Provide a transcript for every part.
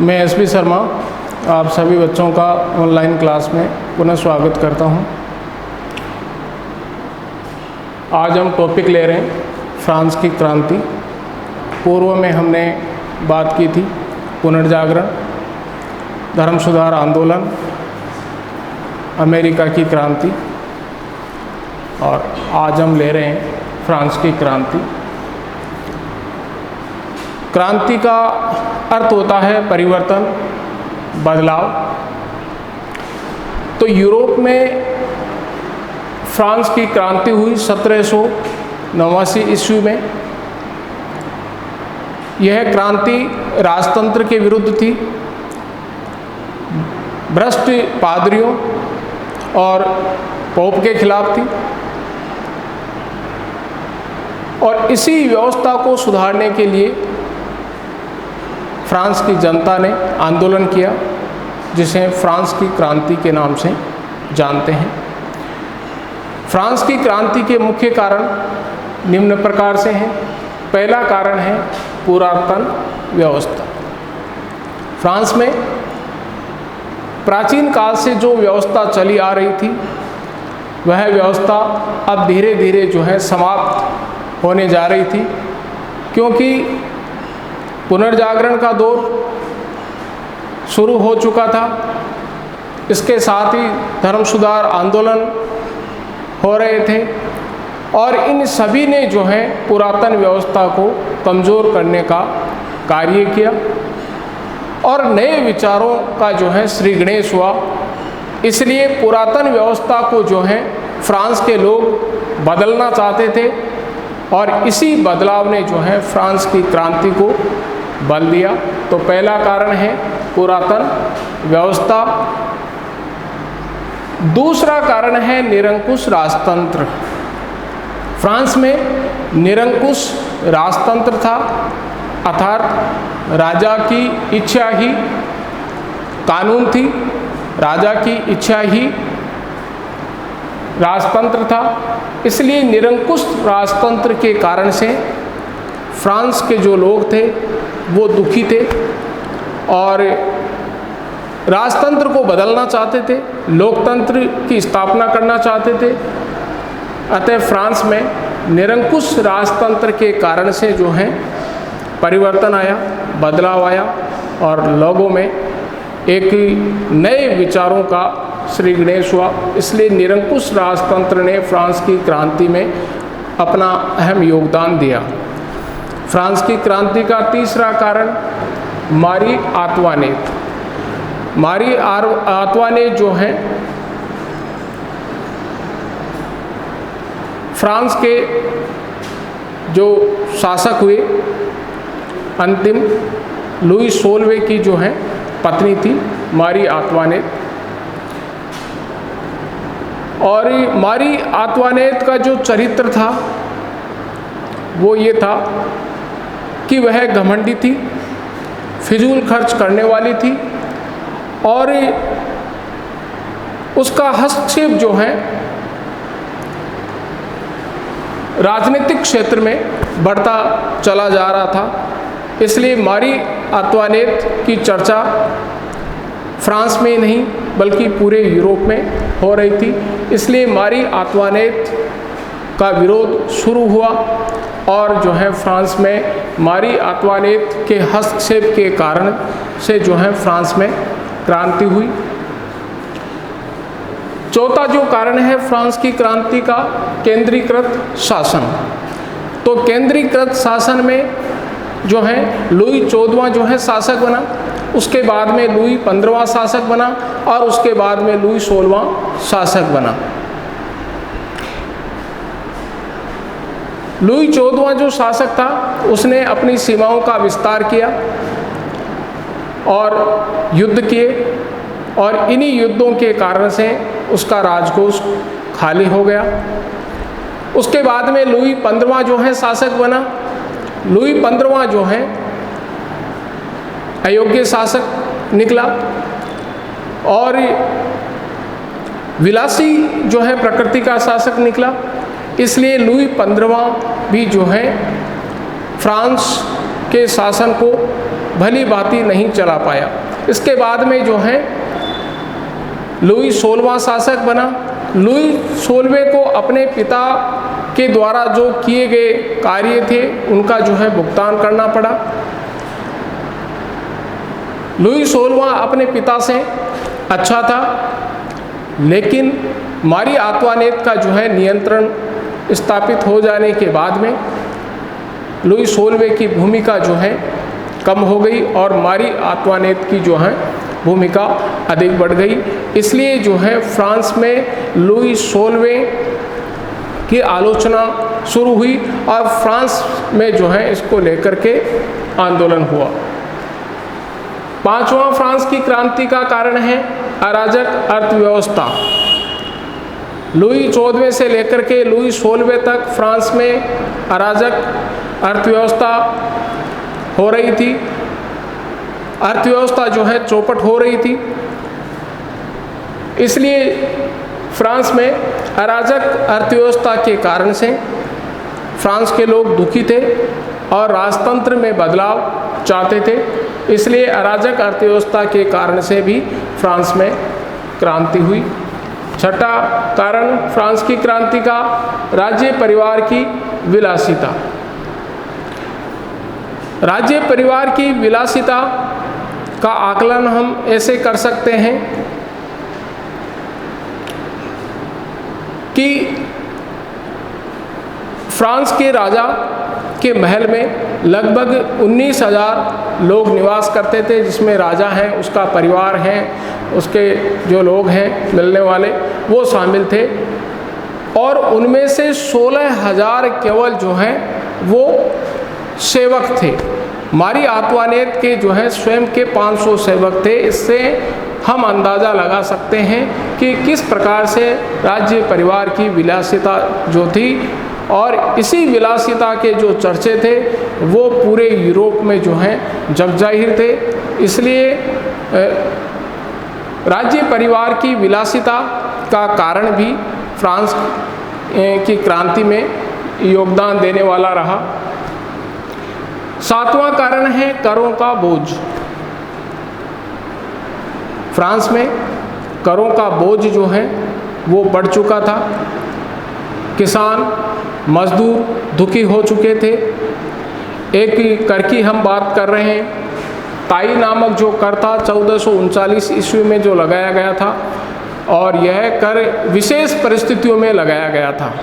मैं एसपी शर्मा आप सभी बच्चों का ऑनलाइन क्लास में पुनः स्वागत करता हूं। आज हम टॉपिक ले रहे हैं फ्रांस की क्रांति। पूर्व में हमने बात की थी पुनर्जागरण, धर्म सुधार आंदोलन, अमेरिका की क्रांति, और आज हम ले रहे हैं फ्रांस की क्रांति। क्रांति का अर्थ होता है परिवर्तन, बदलाव। तो यूरोप में फ्रांस की क्रांति हुई 1789 ईस्वी में। यह क्रांति राजतंत्र के विरुद्ध थी, भ्रष्ट पादरियों और पोप के खिलाफ थी, और इसी व्यवस्था को सुधारने के लिए फ्रांस की जनता ने आंदोलन किया, जिसे फ्रांस की क्रांति के नाम से जानते हैं। फ्रांस की क्रांति के मुख्य कारण निम्न प्रकार से हैं। पहला कारण है पुरातन व्यवस्था। फ्रांस में प्राचीन काल से जो व्यवस्था चली आ रही थी, वह व्यवस्था अब धीरे धीरे जो है समाप्त होने जा रही थी, क्योंकि पुनर्जागरण का दौर शुरू हो चुका था। इसके साथ ही धर्म सुधार आंदोलन हो रहे थे, और इन सभी ने जो है पुरातन व्यवस्था को कमज़ोर करने का कार्य किया, और नए विचारों का जो है श्री गणेश हुआ। इसलिए पुरातन व्यवस्था को जो है फ्रांस के लोग बदलना चाहते थे, और इसी बदलाव ने जो है फ्रांस की क्रांति को बल दिया। तो पहला कारण है पुरातन व्यवस्था। दूसरा कारण है निरंकुश राजतंत्र। फ्रांस में निरंकुश राजतंत्र था, अर्थात राजा की इच्छा ही कानून थी, राजा की इच्छा ही राजतंत्र था। इसलिए निरंकुश राजतंत्र के कारण से फ्रांस के जो लोग थे वो दुखी थे, और राजतंत्र को बदलना चाहते थे, लोकतंत्र की स्थापना करना चाहते थे। अतः फ्रांस में निरंकुश राजतंत्र के कारण से जो है परिवर्तन आया, बदलाव आया, और लोगों में एक नए विचारों का श्री गणेश हुआ। इसलिए निरंकुश राजतंत्र ने फ्रांस की क्रांति में अपना अहम योगदान दिया। फ्रांस की क्रांति का तीसरा कारण मारी आंतवानेत। मारी आंतवानेत जो है फ्रांस के जो शासक हुए, अंतिम लुई 16वें की जो है पत्नी थी मारी आंतवानेत। और मारी आंतवानेत का जो चरित्र था वो ये था कि वह घमंडी थी, फिजूल खर्च करने वाली थी, और उसका हस्तक्षेप जो है राजनीतिक क्षेत्र में बढ़ता चला जा रहा था। इसलिए मारी आंतवानेत की चर्चा फ्रांस में नहीं बल्कि पूरे यूरोप में हो रही थी। इसलिए मारी आंतवानेत का विरोध शुरू हुआ, और जो है फ्रांस में मारी आंतवानेत के हस्तक्षेप के कारण से जो है फ्रांस में क्रांति हुई। चौथा जो कारण है फ्रांस की क्रांति का, केंद्रीकृत शासन। तो केंद्रीकृत शासन में जो है लुई 14वां जो है शासक बना, उसके बाद में लुई 15वां शासक बना, और उसके बाद में लुई 16वां शासक बना। लुई 14वां जो शासक था उसने अपनी सीमाओं का विस्तार किया और युद्ध किए, और इन्हीं युद्धों के कारण से उसका राजकोष खाली हो गया। उसके बाद में लुई 15वां जो है शासक बना। लुई 15वां जो है अयोग्य शासक निकला, और विलासी जो है प्रकृति का शासक निकला। इसलिए लुई 15वां भी जो है फ्रांस के शासन को भली भांति नहीं चला पाया। इसके बाद में जो है लुई 16वां शासक बना। लुई 16वें को अपने पिता के द्वारा जो किए गए कार्य थे उनका जो है भुगतान करना पड़ा। लुई 16वां अपने पिता से अच्छा था, लेकिन मारी अंतुआनेत का जो है नियंत्रण स्थापित हो जाने के बाद में लुई 16वें की भूमिका जो है कम हो गई और मारी अंतुआनेत की जो है भूमिका अधिक बढ़ गई। इसलिए जो है फ्रांस में लुई 16वें की आलोचना शुरू हुई और फ्रांस में जो है इसको लेकर के आंदोलन हुआ। पांचवा फ्रांस की क्रांति का कारण है अराजक अर्थव्यवस्था। लुई 14वें से लेकर के लुई 16वें तक फ्रांस में अराजक अर्थव्यवस्था हो रही थी। अर्थव्यवस्था जो है चौपट हो रही थी। इसलिए फ्रांस में अराजक अर्थव्यवस्था के कारण से फ्रांस के लोग दुखी थे और राजतंत्र में बदलाव चाहते थे। इसलिए अराजक अर्थव्यवस्था के कारण से भी फ्रांस में क्रांति हुई। छठा कारण फ्रांस की क्रांति का राज्य परिवार की विलासिता। राज्य परिवार की विलासिता का आकलन हम ऐसे कर सकते हैं कि फ्रांस के राजा के महल में लगभग 19,000 लोग निवास करते थे, जिसमें राजा हैं, उसका परिवार है, उसके जो लोग हैं मिलने वाले वो शामिल थे। और उनमें से 16,000 केवल जो हैं वो सेवक थे। मारी अंतुआनेत के जो है स्वयं के 500 सेवक थे। इससे हम अंदाज़ा लगा सकते हैं कि किस प्रकार से राज्य परिवार की विलासिता जो थी, और इसी विलासिता के जो चर्चे थे वो पूरे यूरोप में जो हैं जग जाहिर थे। इसलिए राज्य परिवार की विलासिता का कारण भी फ्रांस की क्रांति में योगदान देने वाला रहा। सातवां कारण है करों का बोझ। फ्रांस में करों का बोझ जो है वो बढ़ चुका था। किसान मजदूर दुखी हो चुके थे। एक कर की हम बात कर रहे हैं, ताई नामक जो कर था 1439 ईस्वी में जो लगाया गया था, और यह कर विशेष परिस्थितियों में लगाया गया था।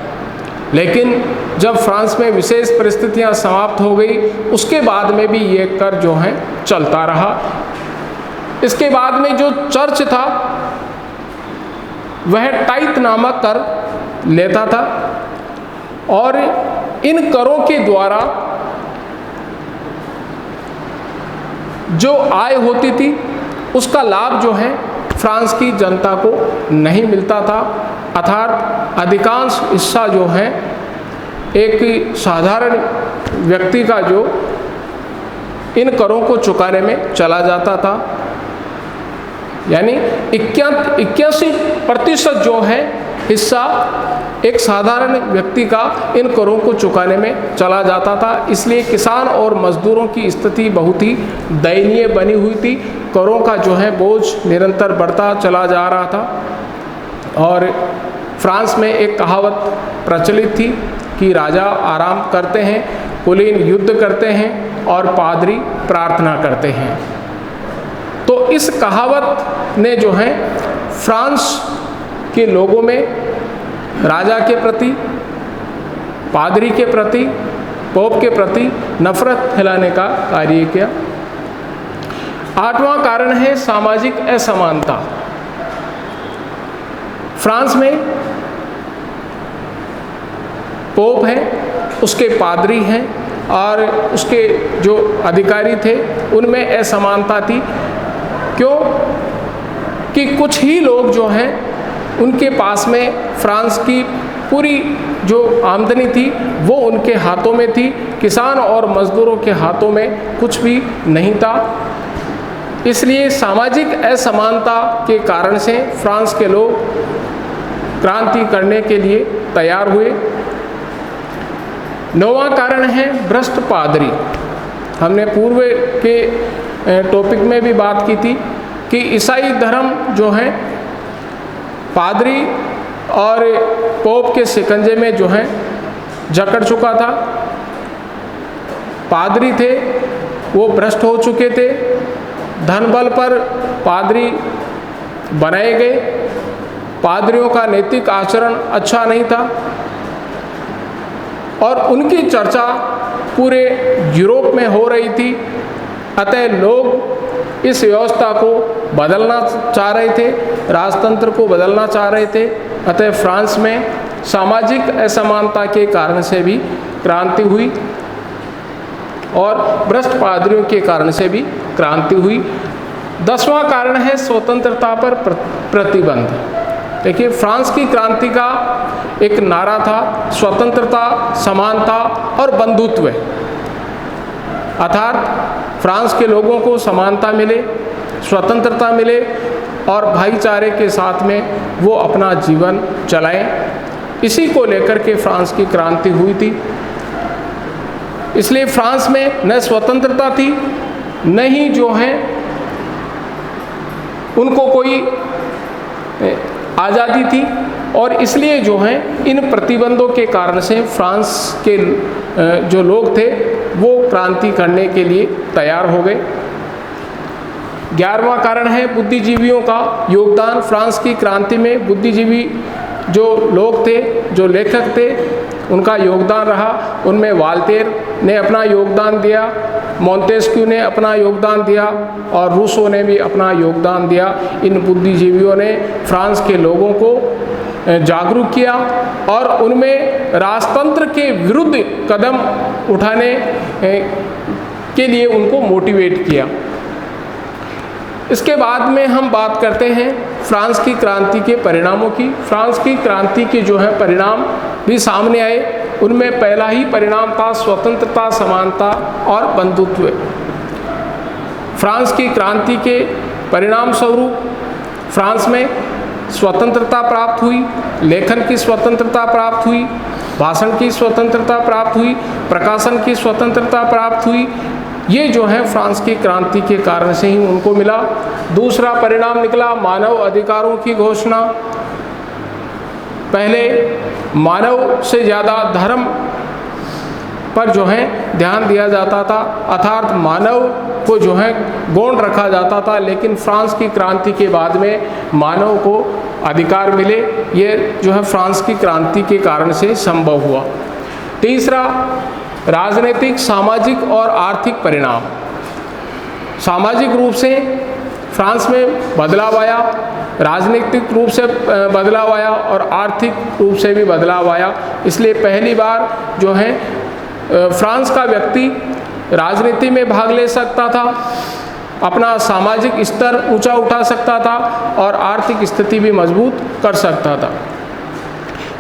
लेकिन जब फ्रांस में विशेष परिस्थितियां समाप्त हो गई, उसके बाद में भी ये कर जो है चलता रहा। इसके बाद में जो चर्च था वह टाइट नामक कर लेता था, और इन करों के द्वारा जो आय होती थी उसका लाभ जो है फ्रांस की जनता को नहीं मिलता था। अर्थात अधिकांश हिस्सा जो है एक साधारण व्यक्ति का जो इन करों को चुकाने में चला जाता था। यानी 81% जो है हिस्सा एक साधारण व्यक्ति का इन करों को चुकाने में चला जाता था। इसलिए किसान और मजदूरों की स्थिति बहुत ही दयनीय बनी हुई थी। करों का जो है बोझ निरंतर बढ़ता चला जा रहा था। और फ्रांस में एक कहावत प्रचलित थी कि राजा आराम करते हैं, कुलीन युद्ध करते हैं और पादरी प्रार्थना करते हैं। तो इस कहावत ने जो है फ्रांस के लोगों में राजा के प्रति, पादरी के प्रति, पोप के प्रति नफरत फैलाने का कार्य किया। आठवां कारण है सामाजिक असमानता। फ्रांस में पोप है, उसके पादरी हैं और उसके जो अधिकारी थे उनमें असमानता थी। क्यों? कि कुछ ही लोग जो हैं उनके पास में फ्रांस की पूरी जो आमदनी थी वो उनके हाथों में थी। किसान और मजदूरों के हाथों में कुछ भी नहीं था। इसलिए सामाजिक असमानता के कारण से फ्रांस के लोग क्रांति करने के लिए तैयार हुए। नौवां कारण है भ्रष्ट पादरी। हमने पूर्व के टॉपिक में भी बात की थी कि ईसाई धर्म जो है पादरी और पोप के शिकंजे में जो है जकड़ चुका था। पादरी थे वो भ्रष्ट हो चुके थे, धन बल पर पादरी बनाए गए, पादरियों का नैतिक आचरण अच्छा नहीं था और उनकी चर्चा पूरे यूरोप में हो रही थी। अतः लोग इस व्यवस्था को बदलना चाह रहे थे, राजतंत्र को बदलना चाह रहे थे। अतः फ्रांस में सामाजिक असमानता के कारण से भी क्रांति हुई और भ्रष्ट पादरियों के कारण से भी क्रांति हुई। 10वां कारण है स्वतंत्रता पर प्रतिबंध। देखिए, फ्रांस की क्रांति का एक नारा था स्वतंत्रता, समानता और बंधुत्व, अर्थात फ्रांस के लोगों को समानता मिले, स्वतंत्रता मिले और भाईचारे के साथ में वो अपना जीवन चलाएं। इसी को लेकर के फ्रांस की क्रांति हुई थी। इसलिए फ्रांस में न स्वतंत्रता थी, न ही जो है उनको कोई आज़ादी थी और इसलिए जो है इन प्रतिबंधों के कारण से फ्रांस के जो लोग थे वो क्रांति करने के लिए तैयार हो गए। 11वां कारण है बुद्धिजीवियों का योगदान। फ्रांस की क्रांति में बुद्धिजीवी जो लोग थे, जो लेखक थे, उनका योगदान रहा। उनमें वाल्टेर ने अपना योगदान दिया, मोंटेस्क्यू ने अपना योगदान दिया और रूसो ने भी अपना योगदान दिया। इन बुद्धिजीवियों ने फ्रांस के लोगों को जागरूक किया और उनमें राजतंत्र के विरुद्ध कदम उठाने के लिए उनको मोटिवेट किया। इसके बाद में हम बात करते हैं फ्रांस की क्रांति के परिणामों की। फ्रांस की क्रांति के जो है परिणाम भी सामने आए। उनमें पहला ही परिणाम था स्वतंत्रता, समानता और बंधुत्व। फ्रांस की क्रांति के परिणाम स्वरूप फ्रांस में स्वतंत्रता प्राप्त हुई, लेखन की स्वतंत्रता प्राप्त हुई, भाषण की स्वतंत्रता प्राप्त हुई, प्रकाशन की स्वतंत्रता प्राप्त हुई। ये जो है फ्रांस की क्रांति के कारण से ही उनको मिला। दूसरा परिणाम निकला मानव अधिकारों की घोषणा। पहले मानव से ज़्यादा धर्म पर जो है ध्यान दिया जाता था, अर्थात मानव को जो है गौण रखा जाता था, लेकिन फ्रांस की क्रांति के बाद में मानव को अधिकार मिले। ये जो है फ्रांस की क्रांति के कारण से संभव हुआ। तीसरा, राजनीतिक, सामाजिक और आर्थिक परिणाम। सामाजिक रूप से फ्रांस में बदलाव आया, राजनीतिक रूप से बदलाव आया और आर्थिक रूप से भी बदलाव आया। इसलिए पहली बार जो है फ्रांस का व्यक्ति राजनीति में भाग ले सकता था, अपना सामाजिक स्तर ऊंचा उठा सकता था और आर्थिक स्थिति भी मजबूत कर सकता था।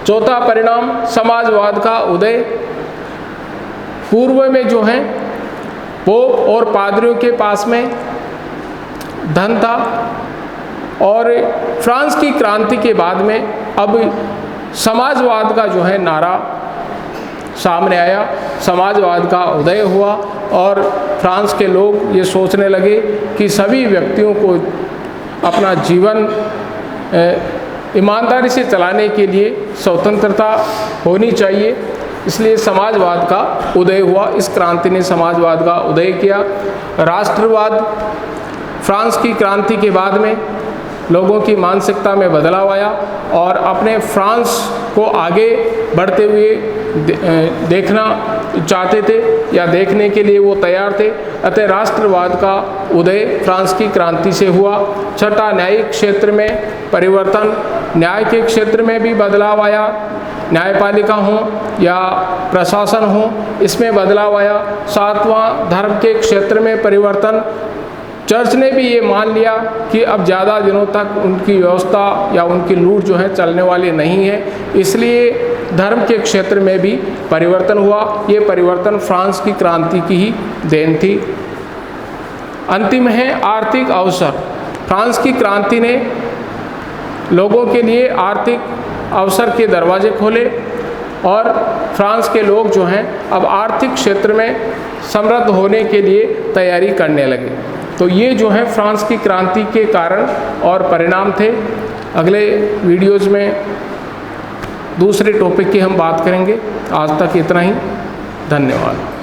चौथा परिणाम समाजवाद का उदय। पूर्व में जो है पोप और पादरियों के पास में धन था और फ्रांस की क्रांति के बाद में अब समाजवाद का जो है नारा सामने आया, समाजवाद का उदय हुआ और फ्रांस के लोग ये सोचने लगे कि सभी व्यक्तियों को अपना जीवन ईमानदारी से चलाने के लिए स्वतंत्रता होनी चाहिए। इसलिए समाजवाद का उदय हुआ। इस क्रांति ने समाजवाद का उदय किया। राष्ट्रवाद, फ्रांस की क्रांति के बाद में लोगों की मानसिकता में बदलाव आया और अपने फ्रांस को आगे बढ़ते हुए देखना चाहते थे या देखने के लिए वो तैयार थे। अतः राष्ट्रवाद का उदय फ्रांस की क्रांति से हुआ। छठा, न्यायिक क्षेत्र में परिवर्तन। न्याय के क्षेत्र में भी बदलाव आया, न्यायपालिका हो या प्रशासन हो, इसमें बदलाव आया। सातवां, धर्म के क्षेत्र में परिवर्तन। चर्च ने भी ये मान लिया कि अब ज़्यादा दिनों तक उनकी व्यवस्था या उनकी लूट जो है चलने वाली नहीं है, इसलिए धर्म के क्षेत्र में भी परिवर्तन हुआ। ये परिवर्तन फ्रांस की क्रांति की ही देन थी। अंतिम है आर्थिक अवसर। फ्रांस की क्रांति ने लोगों के लिए आर्थिक अवसर के दरवाजे खोले और फ्रांस के लोग जो हैं अब आर्थिक क्षेत्र में समृद्ध होने के लिए तैयारी करने लगे। तो ये जो है फ्रांस की क्रांति के कारण और परिणाम थे। अगले वीडियोज़ में दूसरे टॉपिक की हम बात करेंगे। आज तक इतना ही। धन्यवाद।